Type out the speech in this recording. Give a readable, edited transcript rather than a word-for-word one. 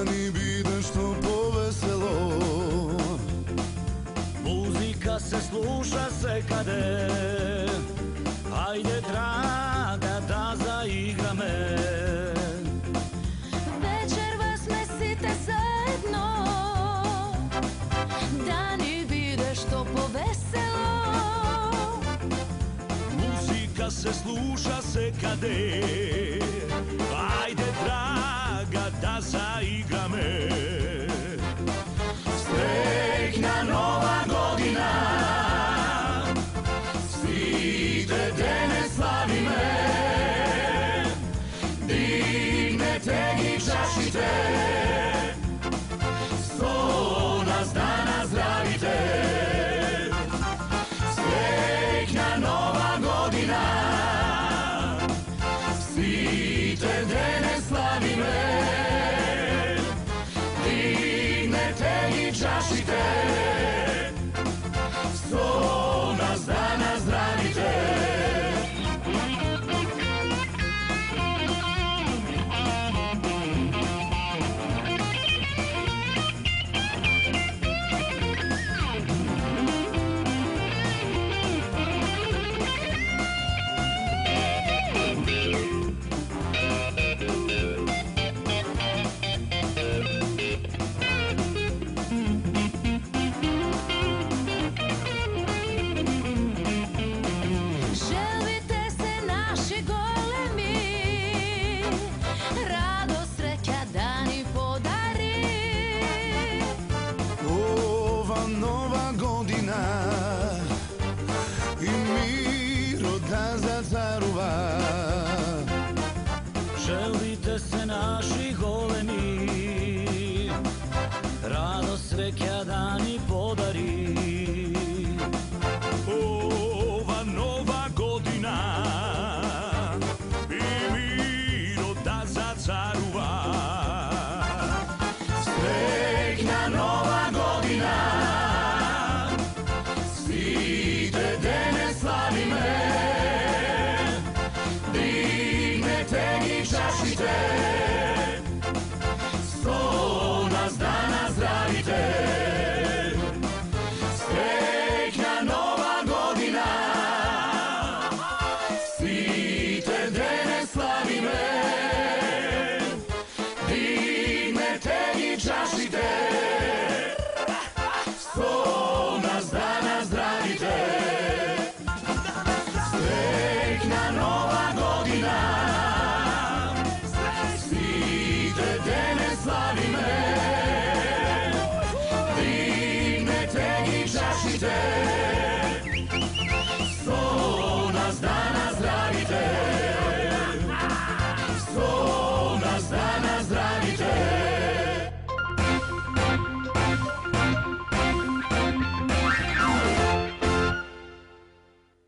dani bide što poveselo. Muzika se sluša sve kade, hajde draga da zaigra me. Večerva smesite zajedno, dani bide što poveselo. Muzika se sluša sve kade, hajde draga da zaigra me. Srećna nova godina, svite dene slavi me. Dignete i čašite, sto nas dana zdravite. Srećna nova godina, svite dene slavi me. Dignete i čašite, sto nas dana zdravite. Želite se naši golemi, radost, sreća, dani podari. Ova nova godina i mir da zacaruva. Želite se naši golemi, radost, sreća, dani podari. Ova nova godina i mir da zacaruva. Srećna